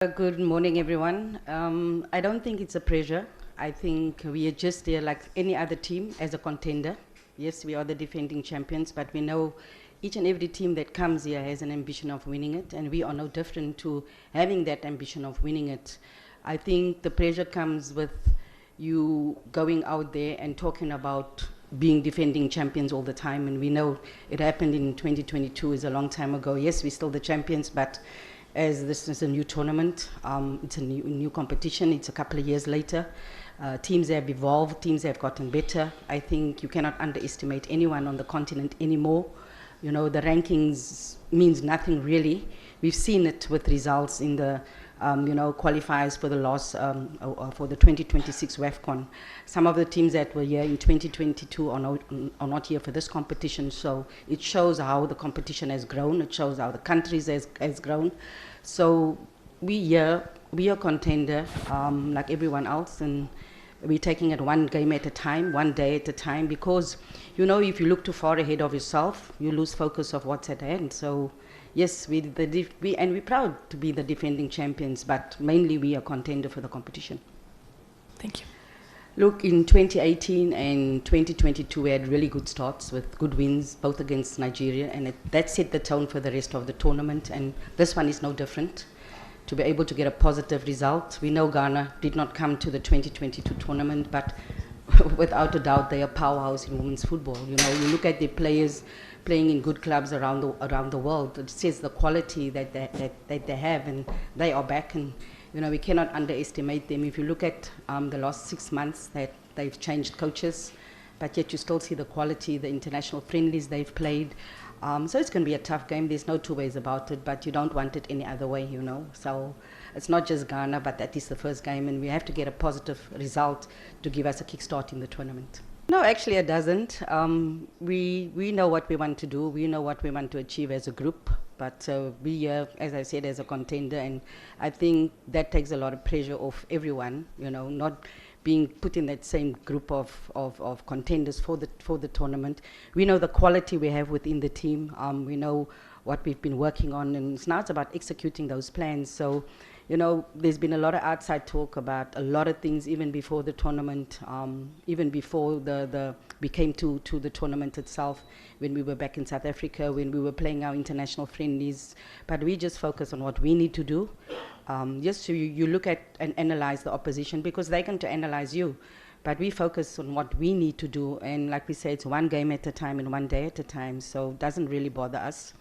Good morning, everyone. I don't think it's a pressure. I think we are just there like any other team as a contender. Yes, we are the defending champions, but we know each and every team that comes here has an ambition of winning it, and we are no different to having that ambition of winning it. I think the pressure comes with you going out there and talking about being defending champions all the time, and we know it happened in 2022 is a long time ago. Yes, we're still the champions, but as this is a new tournament, it's a new competition, it's a couple of years later. Teams have evolved, teams have gotten better. I think you cannot underestimate anyone on the continent anymore. You know, the rankings means nothing really. We've seen it with results in the qualifiers for the for the 2026 WAFCON. Some of the teams that were here in 2022 are not here for this competition, so it shows how the competition has grown, it shows how the countries has grown. So we are contender like everyone else, and we're taking it one game at a time, one day at a time, because, you know, if you look too far ahead of yourself, you lose focus of what's at hand. So yes, we're proud to be the defending champions, but mainly we are contender for the competition. Thank you. Look, in 2018 and 2022, we had really good starts with good wins, both against Nigeria, and that set the tone for the rest of the tournament, and this one is no different. To be able to get a positive result. We know Ghana did not come to the 2022 tournament, but without a doubt, they are a powerhouse in women's football. You know, you look at their players playing in good clubs around the world. It says the quality that they have, and they are back. And you know, we cannot underestimate them. If you look at the last 6 months, that they've changed coaches, but yet you still see the quality, the international friendlies they've played. So it's going to be a tough game. There's no two ways about it, but you don't want it any other way, you know. So it's not just Ghana, but that is the first game, and we have to get a positive result to give us a kickstart in the tournament. No, actually it doesn't. We know what we want to do. We know what we want to achieve as a group, but we are, as I said, as a contender, and I think that takes a lot of pressure off everyone, you know, not being put in that same group of contenders for the tournament. We know the quality we have within the team. We know what we've been working on, and now it's about executing those plans. So, you know, there's been a lot of outside talk about a lot of things even before the tournament, even before we came to the tournament itself, when we were back in South Africa, when we were playing our international friendlies. But we just focus on what we need to do. Yes, so you look at and analyze the opposition because they're going to analyze you. But we focus on what we need to do. And like we say, it's one game at a time and one day at a time. So it doesn't really bother us.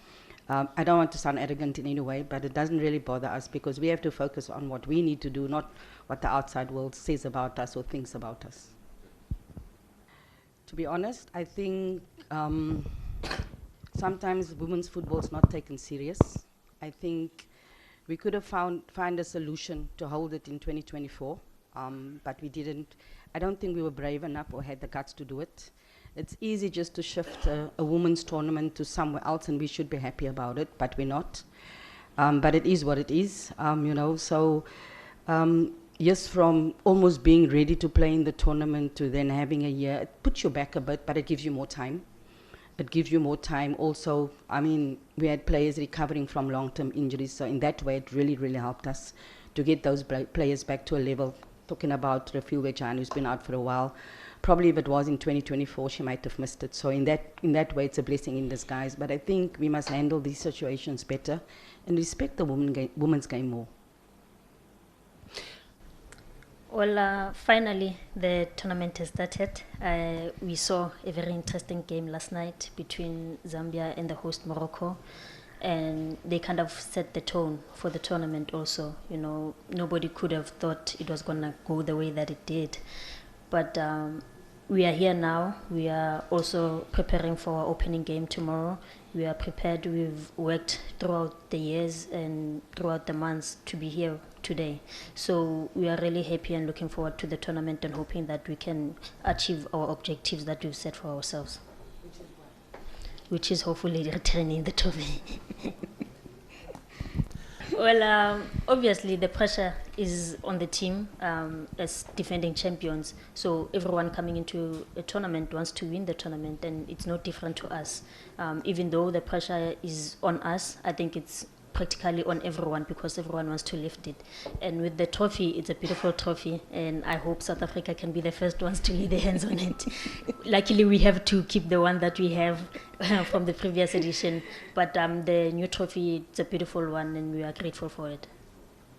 I don't want to sound arrogant in any way, but it doesn't really bother us because we have to focus on what we need to do, not what the outside world says about us or thinks about us. To be honest, I think sometimes women's football is not taken serious. I think we could have find a solution to hold it in 2024, but we didn't. I don't think we were brave enough or had the guts to do it. It's easy just to shift a women's tournament to somewhere else, and we should be happy about it, but we're not. But it is what it is, you know. So, yes, from almost being ready to play in the tournament to then having a year, it puts you back a bit, but it gives you more time. It gives you more time. Also, I mean, we had players recovering from long-term injuries, so in that way, it really, really helped us to get those players back to a level. Talking about Refilwe, who's been out for a while. Probably if it was in 2024, she might have missed it. So in that way, it's a blessing in disguise. But I think we must handle these situations better and respect the women's game more. Well, finally, the tournament has started. We saw a very interesting game last night between Zambia and the host Morocco, and they kind of set the tone for the tournament also. You know, nobody could have thought it was going to go the way that it did. But we are here now. We are also preparing for our opening game tomorrow. We are prepared. We've worked throughout the years and throughout the months to be here today. So we are really happy and looking forward to the tournament and hoping that we can achieve our objectives that we've set for ourselves. Which is hopefully returning the trophy. Well, obviously the pressure is on the team as defending champions. So everyone coming into a tournament wants to win the tournament, and it's no different to us. Even though the pressure is on us, I think it's practically on everyone because everyone wants to lift it. And with the trophy, it's a beautiful trophy, and I hope South Africa can be the first ones to lay their hands on it. Luckily, we have to keep the one that we have from the previous edition, but the new trophy, it's a beautiful one, and we are grateful for it.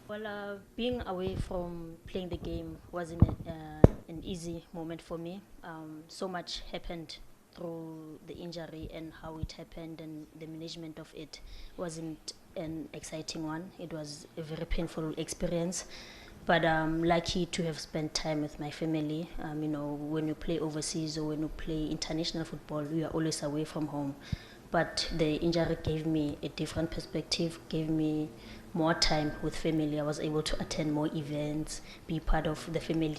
Well, being away from playing the game wasn't an easy moment for me. So much happened through the injury and how it happened, and the management of it wasn't an exciting one. It was a very painful experience, but I'm lucky to have spent time with my family. You know, when you play overseas or when you play international football, you are always away from home. But the injury gave me a different perspective, gave me more time with family. I was able to attend more events, be part of the family,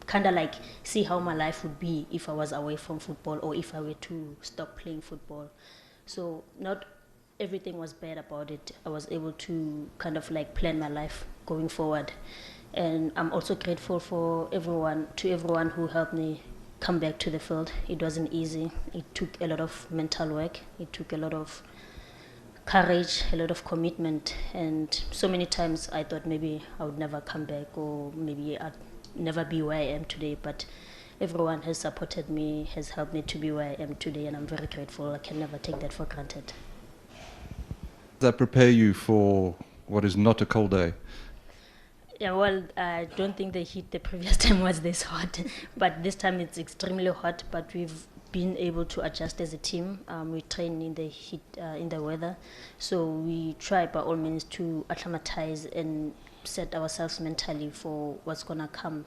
kind of like see how my life would be if I was away from football or if I were to stop playing football. So not everything was bad about it. I was able to kind of like plan my life going forward. And I'm also grateful for everyone who helped me come back to the field. It wasn't easy. It took a lot of mental work. It took a lot of courage, a lot of commitment, and so many times I thought maybe I would never come back or maybe I'd never be where I am today, but everyone has supported me, has helped me to be where I am today, and I'm very grateful. I can never take that for granted. Does that prepare you for what is not a cold day? Yeah, well, I don't think the heat the previous time was this hot, but this time it's extremely hot, but we've been able to adjust as a team. We train in the heat, in the weather, so we try by all means to acclimatize and set ourselves mentally for what's gonna come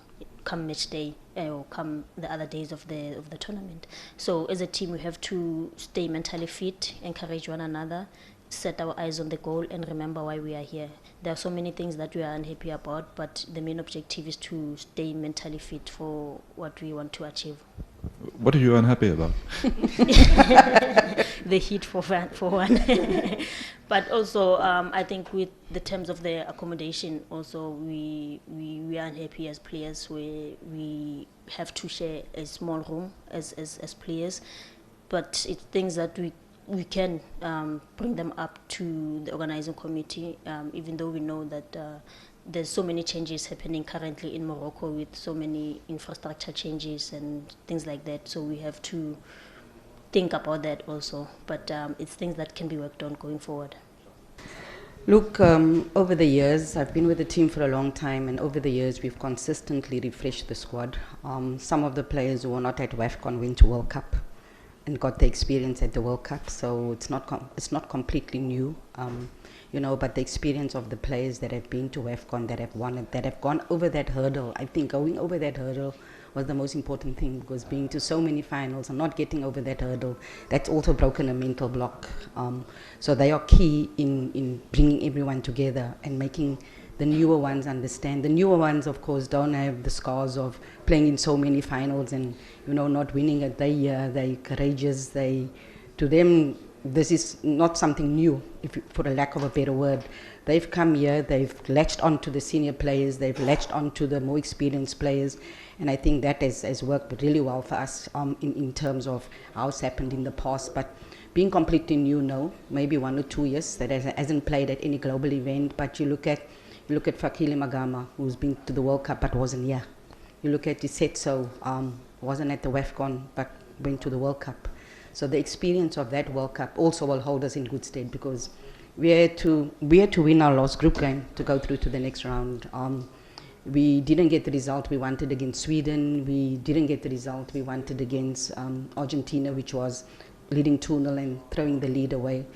match day or come the other days of the tournament. So as a team, we have to stay mentally fit, encourage one another, set our eyes on the goal, and remember why we are here. There are so many things that we are unhappy about, but the main objective is to stay mentally fit for what we want to achieve. What are you unhappy about? The heat for one. But also, I think with the terms of the accommodation, also we are unhappy as players where we have to share a small room as players. But it's things that we can bring them up to the organizing committee, even though we know that there's so many changes happening currently in Morocco with so many infrastructure changes and things like that. So we have to think about that also. But it's things that can be worked on going forward. Look, over the years, I've been with the team for a long time, and over the years we've consistently refreshed the squad. Some of the players who were not at WAFCON went to World Cup and got the experience at the World Cup, so it's not completely new, but the experience of the players that have been to WAFCON, that have won it, that have gone over that hurdle. I think going over that hurdle was the most important thing, because being to so many finals and not getting over that hurdle, that's also broken a mental block. So they are key in bringing everyone together and making the newer ones understand. The newer ones, of course, don't have the scars of playing in so many finals and, not winning it. They're courageous. To them, this is not something new, for a lack of a better word. They've come here, they've latched onto the senior players, they've latched onto the more experienced players, and I think that has worked really well for us in terms of how it's happened in the past. But being completely new, no, maybe 1 or 2 years that hasn't played at any global event. But you look at Fakile Magama, who's been to the World Cup but wasn't here. You look at Isetso, wasn't at the WAFCON but went to the World Cup. So the experience of that World Cup also will hold us in good stead, because we had to win our last group game to go through to the next round. We didn't get the result we wanted against Sweden. We didn't get the result we wanted against Argentina, which was leading 2-0 and throwing the lead away.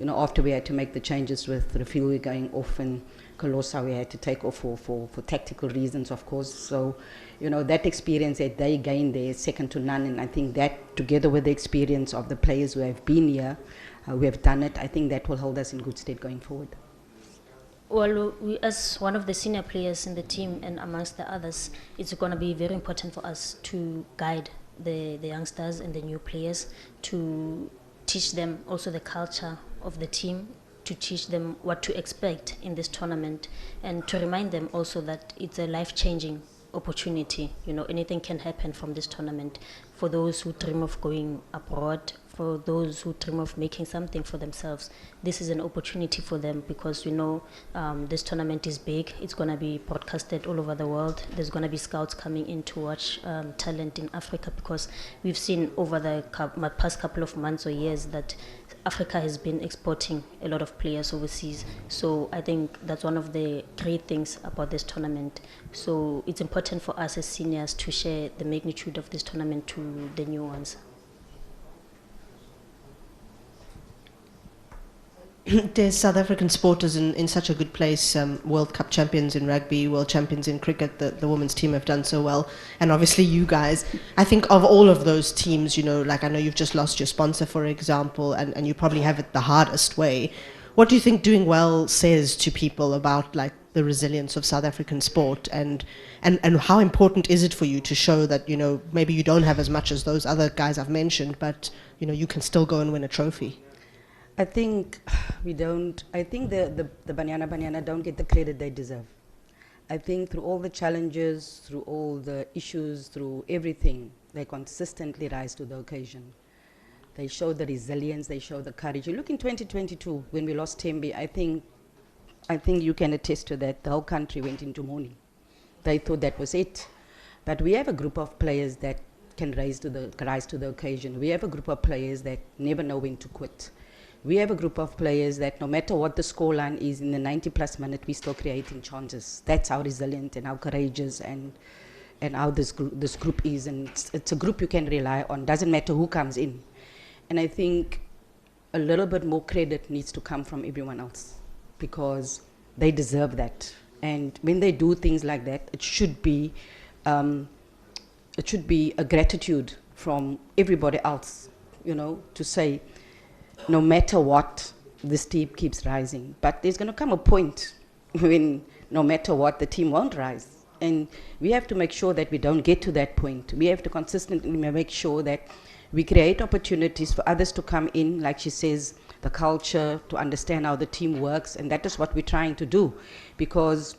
After we had to make the changes with Rafili going off and Kolosa, we had to take off for tactical reasons, of course. So, that experience that they gained there is second to none. And I think that, together with the experience of the players who have been here, who have done it, I think that will hold us in good stead going forward. Well, we, as one of the senior players in the team and amongst the others, it's going to be very important for us to guide the youngsters and the new players, to teach them also the culture of the team, to teach them what to expect in this tournament, and to remind them also that it's a life-changing opportunity. Anything can happen from this tournament. For those who dream of going abroad, for those who dream of making something for themselves. This is an opportunity for them because we know this tournament is big. It's going to be broadcasted all over the world. There's going to be scouts coming in to watch talent in Africa, because we've seen over the past couple of months or years that Africa has been exporting a lot of players overseas. So I think that's one of the great things about this tournament. So it's important for us as seniors to share the magnitude of this tournament to the new ones. There's South African sporters in such a good place, World Cup champions in rugby, world champions in cricket. The women's team have done so well, and obviously you guys. I think of all of those teams, you know, like I know you've just lost your sponsor, for example, and you probably have it the hardest way. What do you think doing well says to people about like the resilience of South African sport, and how important is it for you to show that, you know, maybe you don't have as much as those other guys I've mentioned, but you know you can still go and win a trophy? I think we don't. I think the Banyana don't get the credit they deserve. I think through all the challenges, through all the issues, through everything, they consistently rise to the occasion. They show the resilience, they show the courage. You look in 2022 when we lost Tembi, I think you can attest to that. The whole country went into mourning. They thought that was it. But we have a group of players that can rise to the occasion. We have a group of players that never know when to quit. We have a group of players that no matter what the scoreline is, in the 90-plus minute, we're still creating chances. That's how resilient and how courageous and how this group is. And it's a group you can rely on. Doesn't matter who comes in. And I think a little bit more credit needs to come from everyone else, because they deserve that. And when they do things like that, it should be a gratitude from everybody else, you know, to say, no matter what, this team keeps rising. But there's going to come a point when no matter what, the team won't rise. And we have to make sure that we don't get to that point. We have to consistently make sure that we create opportunities for others to come in, like she says, the culture, to understand how the team works. And that is what we're trying to do, because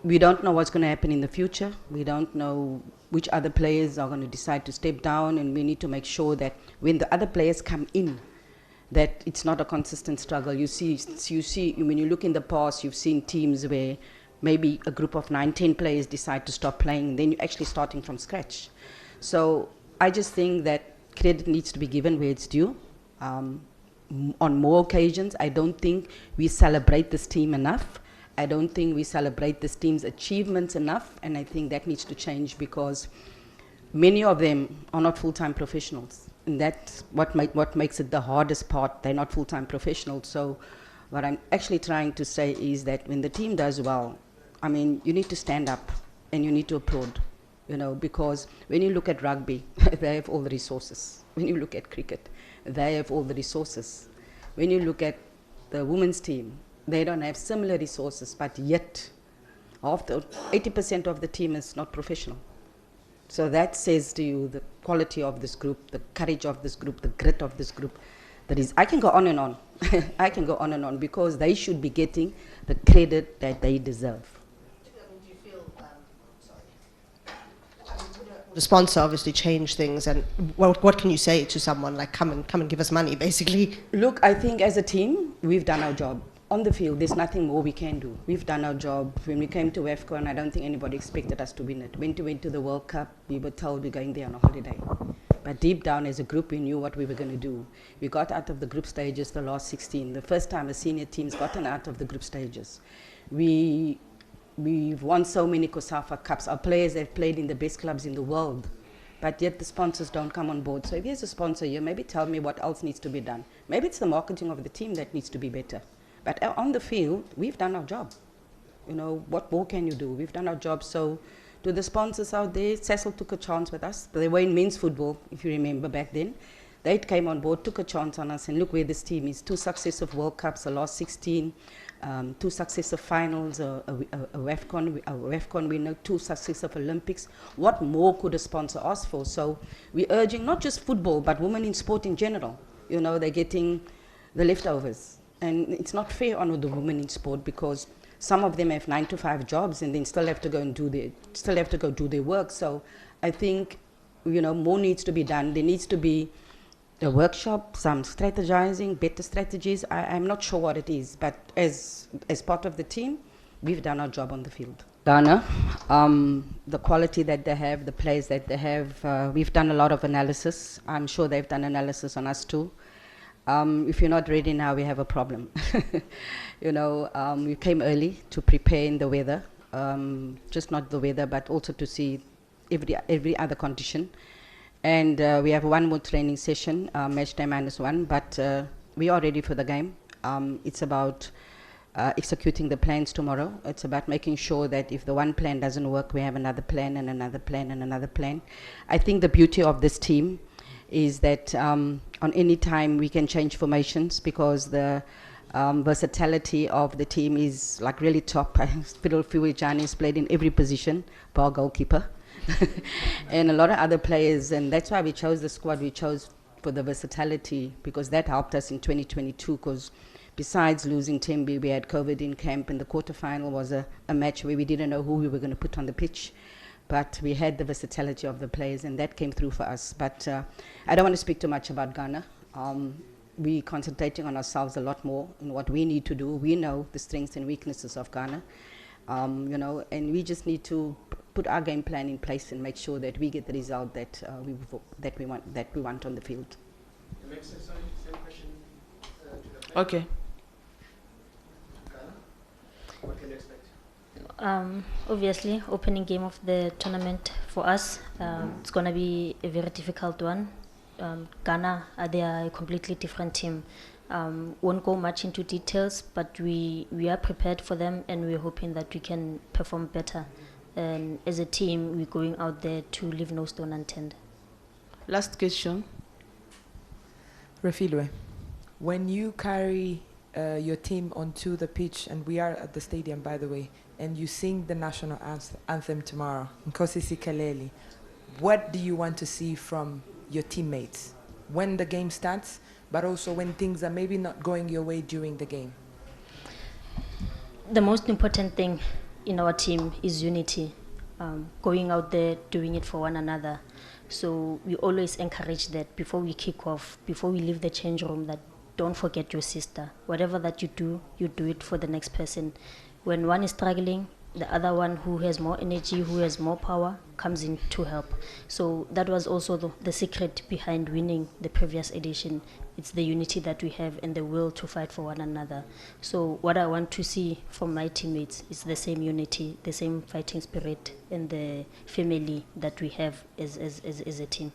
we don't know what's going to happen in the future. We don't know which other players are going to decide to step down. And we need to make sure that when the other players come in, that it's not a consistent struggle. You see, when you look in the past, you've seen teams where maybe a group of 9, 10 players decide to stop playing, and then you're actually starting from scratch. So I just think that credit needs to be given where it's due. On more occasions, I don't think we celebrate this team enough. I don't think we celebrate this team's achievements enough, and I think that needs to change, because many of them are not full-time professionals. And that's what makes it the hardest part. They're not full-time professionals. So what I'm actually trying to say is that when the team does well, I mean, you need to stand up and you need to applaud, you know, because when you look at rugby, they have all the resources. When you look at cricket, they have all the resources. When you look at the women's team, they don't have similar resources, but yet 80% of the team is not professional. So that says to you the quality of this group, the courage of this group, the grit of this group. That is, I can go on and on. I can go on and on, because they should be getting the credit that they deserve. Do you feel, the sponsor obviously changed things, and what can you say to someone like, come and give us money, basically? Look, I think as a team, we've done our job. On the field, there's nothing more we can do. We've done our job. When we came to AFCON, I don't think anybody expected us to win it. When we went to the World Cup, we were told we're going there on a holiday. But deep down as a group, we knew what we were going to do. We got out of the group stages, the last 16. The first time a senior team's gotten out of the group stages. We've won so many COSAFA Cups. Our players have played in the best clubs in the world. But yet the sponsors don't come on board. So if there's a sponsor here, maybe tell me what else needs to be done. Maybe it's the marketing of the team that needs to be better. But on the field, we've done our job. You know, what more can you do? We've done our job. So to the sponsors out there, Cecil took a chance with us. They were in men's football, if you remember back then. They came on board, took a chance on us, and look where this team is. 2 successive World Cups, the last 16, 2 successive finals, a WAFCON winner, 2 successive Olympics. What more could a sponsor ask for? So we're urging not just football, but women in sport in general. You know, they're getting the leftovers. And it's not fair on the women in sport, because some of them have 9-to-5 jobs and then still have to go do their work. So I think, you know, more needs to be done. There needs to be a workshop, some strategizing, better strategies. I'm not sure what it is, but as part of the team, we've done our job on the field. Ghana, the quality that they have, the players that they have, we've done a lot of analysis. I'm sure they've done analysis on us too. If you're not ready now, we have a problem. You know, we came early to prepare in the weather, just not the weather, but also to see every other condition. And we have one more training session, match day -1, but we are ready for the game. It's about executing the plans tomorrow. It's about making sure that if the one plan doesn't work, we have another plan and another plan and another plan. I think the beauty of this team is that on any time we can change formations, because the versatility of the team is like really top. Fiddle Jani's played in every position, bar goalkeeper. And a lot of other players, and that's why we chose the squad we chose, for the versatility, because that helped us in 2022, because besides losing Tembi, we had COVID in camp, and the quarterfinal was a match where we didn't know who we were going to put on the pitch. But we had the versatility of the players, and that came through for us. But I don't want to speak too much about Ghana. We're concentrating on ourselves a lot more in what we need to do. We know the strengths and weaknesses of Ghana, you know, and we just need to put our game plan in place and make sure that we get the result that we want on the field. Same question to the Okay. What can you expect? Obviously, opening game of the tournament for us, it's going to be a very difficult one. Ghana, they are a completely different team. Won't go much into details, but we are prepared for them, and we're hoping that we can perform better. And as a team, we're going out there to leave no stone unturned. Last question. Refilwe, when you carry your team onto the pitch, and we are at the stadium, by the way, and you sing the national anthem tomorrow, Nkosi Sikeleli, what do you want to see from your teammates when the game starts, but also when things are maybe not going your way during the game? The most important thing in our team is unity, going out there, doing it for one another. So we always encourage that before we kick off, before we leave the change room, that don't forget your sister. Whatever that you do it for the next person. When one is struggling, the other one who has more energy, who has more power, comes in to help. So that was also the secret behind winning the previous edition. It's the unity that we have and the will to fight for one another. So what I want to see from my teammates is the same unity, the same fighting spirit, and the family that we have as a team.